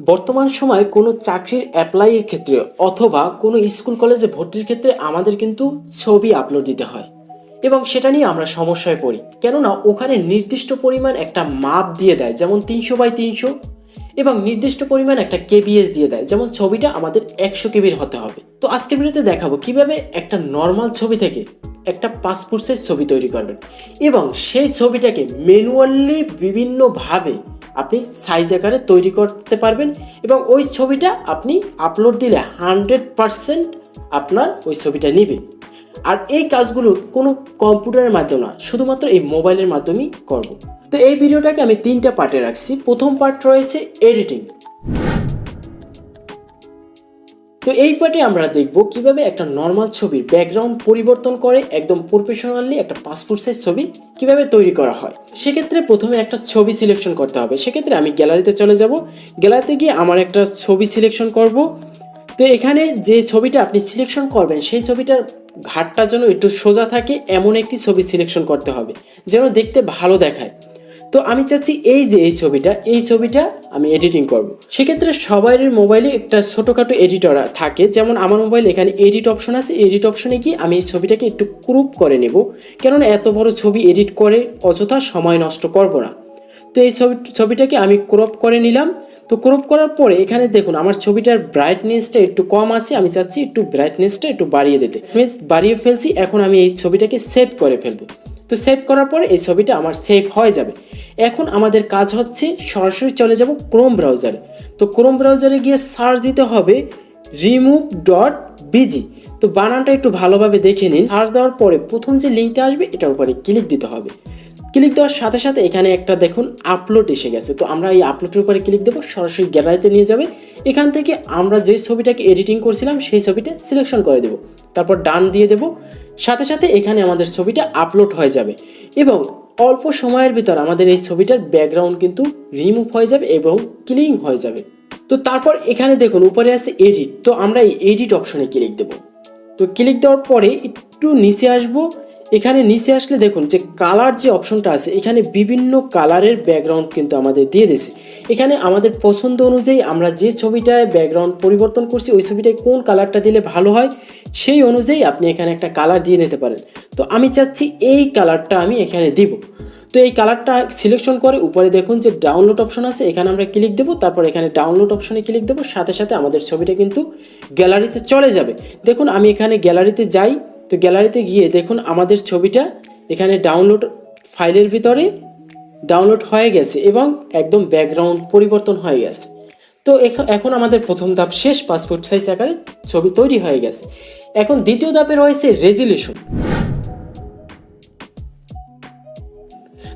বর্তমান সময়ে কোনো চাকরির অ্যাপ্লাইয়ের ক্ষেত্রে অথবা কোনো স্কুল কলেজে ভর্তির ক্ষেত্রে আমাদের কিন্তু ছবি আপলোড দিতে হয় এবং সেটা নিয়ে আমরা সমস্যায় পড়ি। কেননা ওখানে নির্দিষ্ট পরিমাণ একটা মাপ দিয়ে দেয়, যেমন 300 বাই 300, এবং নির্দিষ্ট পরিমাণ একটা কেবিএস দিয়ে দেয়, যেমন ছবিটা আমাদের 100 কেবির হতে হবে। তো আজকের ভিডিওতে দেখাবো কিভাবে একটা নর্মাল ছবি থেকে একটা পাসপোর্ট সাইজ ছবি তৈরি করবেন এবং সেই ছবিটাকে ম্যানুয়ালি বিভিন্নভাবে আপনি সাইজ আকারে তৈরি করতে পারবেন এবং ওই ছবিটা আপনি আপলোড দিলে 100% আপনার ওই ছবিটা নিবে। আর এই কাজগুলো কোনো কম্পিউটারের মাধ্যমে না, শুধুমাত্র এই মোবাইলের মাধ্যমেই করব। তো এই ভিডিওটাকে আমি 3টা পার্টে রাখছি। প্রথম পার্ট রয়েছে এডিটিং। তো এই পার্টে আমরা দেখব কিভাবে একটা নর্মাল ছবির ব্যাকগ্রাউন্ড পরিবর্তন করে একদম প্রফেশনালি একটা পাসপোর্ট সাইজ ছবি কিভাবে তৈরি করা হয়। সেক্ষেত্রে প্রথমে একটা ছবি সিলেকশন করতে হবে। সেক্ষেত্রে আমি গ্যালারিতে চলে যাব। গ্যালারিতে গিয়ে আমার একটা ছবি সিলেকশন করব। তো এখানে যে ছবিটা আপনি সিলেকশন করবেন সেই ছবিটার ঘাটটা যেন একটু সোজা থাকে এমন একটি ছবি সিলেকশন করতে হবে, যেন দেখতে ভালো দেখায়। তো আমি চাচ্ছি এই ছবিটা আমি এডিটিং করব। সেক্ষেত্রে সবাইয়ের মোবাইলে একটা ছোটোখাটো এডিটর থাকে, যেমন আমার মোবাইলে এখানে এডিট অপশন আছে। এডিট অপশনে গিয়ে আমি এই ছবিটাকে একটু ক্রপ করে নেব, কেননা এত বড় ছবি এডিট করে অযথা সময় নষ্ট করব না। তো এই ছবিটাকে আমি ক্রপ করে নিলাম। তো ক্রপ করার পরে এখানে দেখুন আমার ছবিটার ব্রাইটনেসটা একটু কম আছে, আমি চাচ্ছি একটু ব্রাইটনেসটা একটু বাড়িয়ে দিতে। বাড়িয়ে ফেলছি। এখন আমি এই ছবিটাকে সেভ করে ফেলবো। তো সেভ করার পরে এই ছবিটা আমার সেভ হয়ে যাবে। এখন আমাদের কাজ হচ্ছে সরাসরি চলে যাব ক্রোম ব্রাউজারে। তো ক্রোম ব্রাউজারে গিয়ে সার্চ দিতে হবে remove.bg। তো বানানটা একটু ভালোভাবে দেখে নিন। সার্চ দেওয়ার পরে প্রথম যে লিঙ্কটা আসবে এটার উপরে ক্লিক দিতে হবে। ক্লিক দেওয়ার সাথে সাথে এখানে একটা দেখুন আপলোড এসে গেছে। তো আমরা এই আপলোডের উপরে ক্লিক দেবো, সরাসরি গ্যালারিতে নিয়ে যাবে। এখান থেকে আমরা যে ছবিটাকে এডিটিং করছিলাম সেই ছবিটা সিলেকশন করে দেব, তারপর ডান দিয়ে দেব। সাথে সাথে এখানে আমাদের ছবিটা আপলোড হয়ে যাবে এবং অল্প সময়ের ভিতর আমাদের এই ছবিটার ব্যাকগ্রাউন্ড কিন্তু রিমুভ হয়ে যাবে এবং ক্লিন হয়ে যাবে। তো তারপর এখানে দেখুন উপরে আছে এডিট। তো আমরা এই এডিট অপশনে ক্লিক দেব। তো ক্লিক দেওয়ার পরে একটু নিচে আসবো। এখানে নিচে আসলে দেখুন যে কালার যে অপশনটা আছে, এখানে বিভিন্ন কালারের ব্যাকগ্রাউন্ড কিন্তু আমাদের দিয়ে দিয়েছে। এখানে আমাদের পছন্দ অনুযায়ী আমরা যে ছবিটায় ব্যাকগ্রাউন্ড পরিবর্তন করছি ওই ছবিটায় কোন কালারটা দিলে ভালো হয় সেই অনুযায়ী আপনি এখানে একটা কালার দিয়ে নিতে পারেন। তো আমি চাচ্ছি এই কালারটা আমি এখানে দিব। তো এই কালারটা সিলেকশন করে উপরে দেখুন যে ডাউনলোড অপশন আছে, এখানে আমরা ক্লিক দেবো। তারপর এখানে ডাউনলোড অপশনে ক্লিক দেবো, সাথে সাথে আমাদের ছবিটা কিন্তু গ্যালারিতে চলে যাবে। দেখুন আমি এখানে গ্যালারিতে যাই। তো গ্যালারিতে গিয়ে দেখুন আমাদের ছবিটা এখানে ডাউনলোড ফাইলের ভিতরে ডাউনলোড হয়ে গেছে এবং একদম ব্যাকগ্রাউন্ড পরিবর্তন হয়ে গেছে। তো এখন আমাদের প্রথম ধাপ শেষ, পাসপোর্ট সাইজ আকারে ছবি তৈরি হয়ে গেছে। এখন দ্বিতীয় ধাপে রয়েছে রেজুলেশন।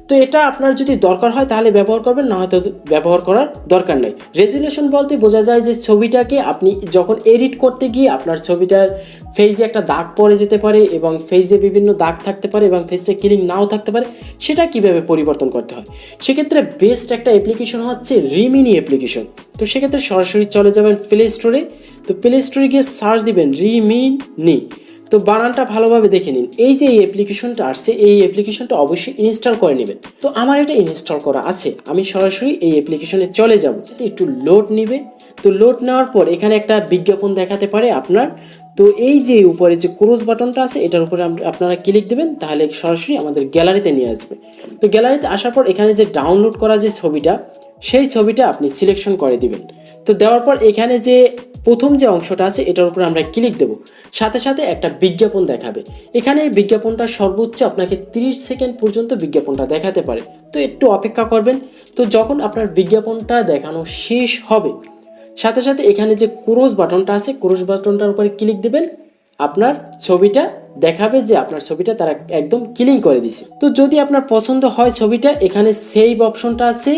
তো এটা আপনার যদি দরকার হয় তাহলে ব্যবহার করবেন, না হয়তো ব্যবহার করার দরকার নেই। রেজুলেশন বলতে বোঝা যায় যে ছবিটাকে আপনি যখন এডিট করতে গিয়ে আপনার ছবিটার ফেজে একটা দাগ পড়ে যেতে পারে এবং ফেজে বিভিন্ন দাগ থাকতে পারে এবং ফেজটা ক্লিন নাও থাকতে পারে, সেটা কিভাবে পরিবর্তন করতে হয়। সেক্ষেত্রে বেস্ট একটা অ্যাপ্লিকেশন হচ্ছে রিমিনি অ্যাপ্লিকেশন। তো সেক্ষেত্রে সরাসরি চলে যাবেন প্লে স্টোরে। তো প্লে স্টোরে গিয়ে সার্চ দিবেন রিমিনি। তো বানানটা ভালোভাবে দেখে নিন। এই যে এই অ্যাপ্লিকেশনটা আসছে, এই অ্যাপ্লিকেশনটা অবশ্যই ইনস্টল করে নেবেন। তো আমার এটা ইনস্টল করা আছে, আমি সরাসরি এই অ্যাপ্লিকেশনে চলে যাব। একটু লোড নেবে। তো লোড নেওয়ার পর এখানে একটা বিজ্ঞাপন দেখাতে পারে আপনার। তো এই যে উপরে যে ক্রস বাটনটা আছে এটার উপরে আপনারা ক্লিক দেবেন, তাহলে সরাসরি আমাদের গ্যালারিতে নিয়ে আসবে। তো গ্যালারিতে আসার পর এখানে যে ডাউনলোড করা যে ছবিটা সেই ছবিটা আপনি সিলেকশন করে দিবেন। তো দেওয়ার পর এখানে যে প্রথম যে অংশটা আছে এটার উপরে আমরা ক্লিক দেব, সাথে সাথে একটা বিজ্ঞাপন দেখাবে। এখানে এই বিজ্ঞাপনটা সর্বোচ্চ আপনাকে 30 সেকেন্ড পর্যন্ত বিজ্ঞাপনটা দেখাতে পারে। তো একটু অপেক্ষা করবেন। তো যখন আপনার বিজ্ঞাপনটা দেখানো শেষ হবে, সাথে সাথে এখানে যে ক্রস বাটনটা আছে ক্রস বাটনটার উপরে ক্লিক দেবেন। আপনার ছবিটা দেখাবে যে আপনার ছবিটা তারা একদম ক্লিন করে দিছে। তো যদি আপনার পছন্দ হয় ছবিটা, এখানে সেভ অপশনটা আছে,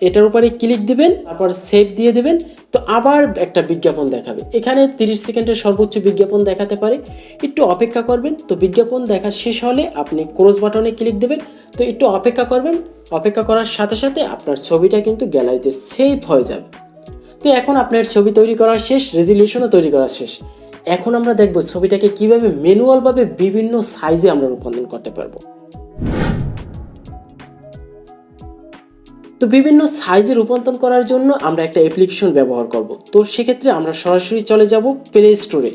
এটার উপরে ক্লিক দিবেন, তারপর সেভ দিয়ে দেবেন। তো আবার একটা বিজ্ঞাপন দেখাবে। এখানে 30 সেকেন্ডের সর্বোচ্চ বিজ্ঞাপন দেখাতে পারে, একটু অপেক্ষা করবেন। তো বিজ্ঞাপন দেখা শেষ হলে আপনি ক্রস বাটনে ক্লিক দেবেন। তো একটু অপেক্ষা করবেন। অপেক্ষা করার সাথে সাথে আপনার ছবিটা কিন্তু গ্যালারিতে সেভ হয়ে যাবে। তো এখন আপনার ছবি তৈরি করা শেষ, রেজুলেশনও তৈরি করা শেষ। এখন আমরা দেখব ছবিটাকে কিভাবে ম্যানুয়ালভাবে বিভিন্ন সাইজে আমরা রূপান্তর করতে পারবো। তো বিভিন্ন সাইজে রূপান্তর করার জন্য আমরা একটা অ্যাপ্লিকেশন ব্যবহার করব। তো সেক্ষেত্রে আমরা সরাসরি চলে যাব প্লে স্টোরে।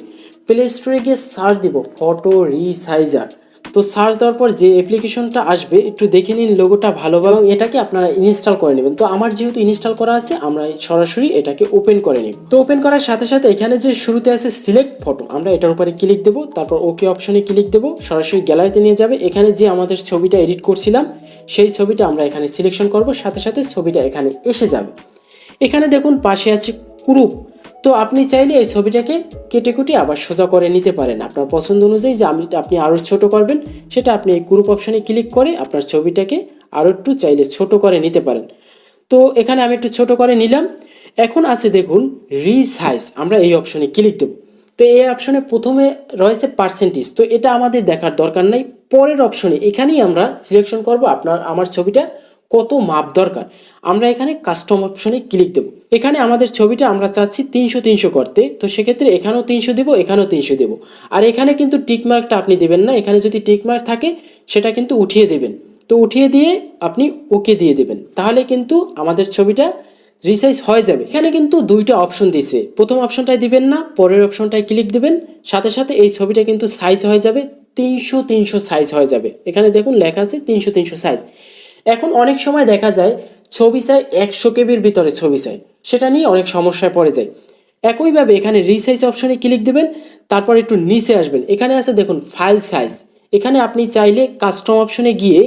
প্লে স্টোরে গিয়ে সার্চ দিব ফটো রিসাইজার। তো সার্চ দেওয়ার পর যে অ্যাপ্লিকেশনটা আসবে একটু দেখে নিন লোগোটা ভালোভাবে, এবং এটাকে আপনারা ইনস্টল করে নেবেন। তো আমার যেহেতু ইনস্টল করা আছে আমরা সরাসরি এটাকে ওপেন করে নিব। তো ওপেন করার সাথে সাথে এখানে যে শুরুতে আছে সিলেক্ট ফটো, আমরা এটার উপরে ক্লিক দেবো, তারপর ওকে অপশনে ক্লিক দেবো, সরাসরি গ্যালারিতে নিয়ে যাবে। এখানে যে আমাদের ছবিটা এডিট করছিলাম সেই ছবিটা আমরা এখানে সিলেকশন করব, সাথে সাথে ছবিটা এখানে এসে যাবে। এখানে দেখুন পাশে আছে ক্রপ। তো আপনি চাইলে এই ছবিটাকে কেটে কুটে আবার সোজা করে নিতে পারেন আপনার পছন্দ অনুযায়ী, যে আপনি আরও ছোট করবেন সেটা আপনি এই ক্রপ অপশানে ক্লিক করে আপনার ছবিটাকে আরও একটু চাইলে ছোট করে নিতে পারেন। তো এখানে আমি একটু ছোট করে নিলাম। এখন আছে দেখুন রিসাইজ, আমরা এই অপশনে ক্লিক দেব। তো এই অপশনে প্রথমে রয়েছে পার্সেন্টেজ, তো এটা আমাদের দেখার দরকার নাই। পরের অপশনে এখানেই আমরা সিলেকশন করব আমার ছবিটা কত মাপ দরকার। আমরা এখানে কাস্টম অপশনে ক্লিক দেব। এখানে আমাদের ছবিটা আমরা চাচ্ছি 300 করতে, তো সেক্ষেত্রে এখানেও 300 দেবো, এখানেও 300 দেবো। আর এখানে কিন্তু টিকমার্কটা আপনি দেবেন না, এখানে যদি টিকমার্ক থাকে সেটা কিন্তু উঠিয়ে দেবেন। তো উঠিয়ে দিয়ে আপনি ওকে দিয়ে দেবেন, তাহলে কিন্তু আমাদের ছবিটা রিসাইজ হয়ে যাবে। এখানে কিন্তু দুইটা অপশন দিয়েছে, প্রথম অপশনটায় দিবেন না, পরের অপশনটায় ক্লিক দিবেন, সাথে সাথে এই ছবিটা কিন্তু সাইজ হয়ে যাবে 300 সাইজ হয়ে যাবে। এখানে দেখুন লেখা আছে 300 সাইজ। এখন অনেক সময় দেখা যায় ছবি চাই 100 কেবির ভিতরে ছবি চাই, সেটা নিয়ে অনেক সমস্যায় পড়ে যায়। একইভাবে এখানে রিসাইজ অপশনে ক্লিক দেবেন, তারপর একটু নিচে আসবেন, এখানে আছে দেখুন ফাইল সাইজ। এখানে আপনি চাইলে কাস্টম অপশনে গিয়ে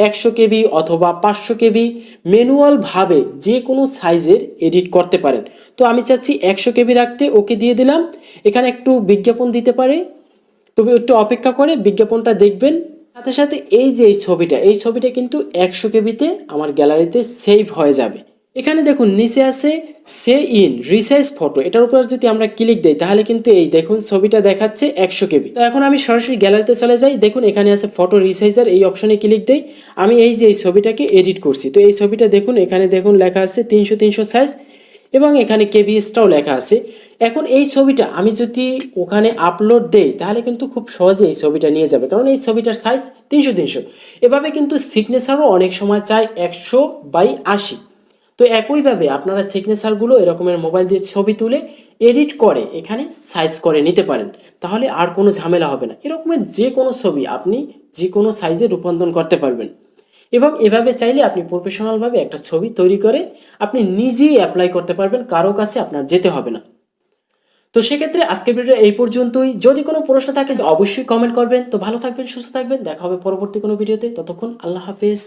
100 কেবি অথবা 500 কেবি ম্যানুয়ালভাবে যে কোনো সাইজের এডিট করতে পারেন। তো আমি চাচ্ছি 100 কেবি রাখতে, ওকে দিয়ে দিলাম। এখানে একটু বিজ্ঞাপন দিতে পারে, তবে একটু অপেক্ষা করে বিজ্ঞাপনটা দেখবেন। সাথে সাথে এই ছবিটা কিন্তু 100 কেবিতে আমার গ্যালারিতে সেভ হয়ে যাবে। এখানে দেখুন নিচে আছে সে ইন রিসাইজ ফটো, এটার উপর যদি আমরা ক্লিক দিই তাহলে কিন্তু এই দেখুন ছবিটা দেখাচ্ছে 100 কেবি। তো এখন আমি সরাসরি গ্যালারিতে চলে যাই, দেখুন এখানে আছে ফটো রিসাইজার, এই অপশনে ক্লিক দিই। আমি এই ছবিটাকে এডিট করছি, তো এই ছবিটা দেখুন এখানে দেখুন লেখা আছে 300 সাইজ, এবং এখানে কেবিএসটাও লেখা আছে। এখন এই ছবিটা আমি যদি ওখানে আপলোড দেই তাহলে কিন্তু খুব সহজে এই ছবিটা নিয়ে যাবে, কারণ এই ছবিটার সাইজ 300। এভাবে কিন্তু সিগনেচারও অনেক সময় চাই 100/80। তো একইভাবে আপনারা সিগনেচারগুলো এরকমের মোবাইল দিয়ে ছবি তুলে এডিট করে এখানে সাইজ করে নিতে পারেন, তাহলে আর কোনো ঝামেলা হবে না। এরকমের যে কোনো ছবি আপনি যে কোনো সাইজে রূপান্তর করতে পারবেন, এবং এভাবে চাইলে আপনি প্রফেশনালভাবে একটা ছবি তৈরি করে আপনি নিজেই অ্যাপ্লাই করতে পারবেন, কারো কাছে আপনার যেতে হবে না। তো সেক্ষেত্রে আজকের ভিডিও এই পর্যন্তই। যদি কোনো প্রশ্ন থাকে অবশ্যই কমেন্ট করবেন। তো ভালো থাকবেন, সুস্থ থাকবেন, দেখা হবে পরবর্তী কোনো ভিডিওতে। ততক্ষণ আল্লাহ হাফেজ।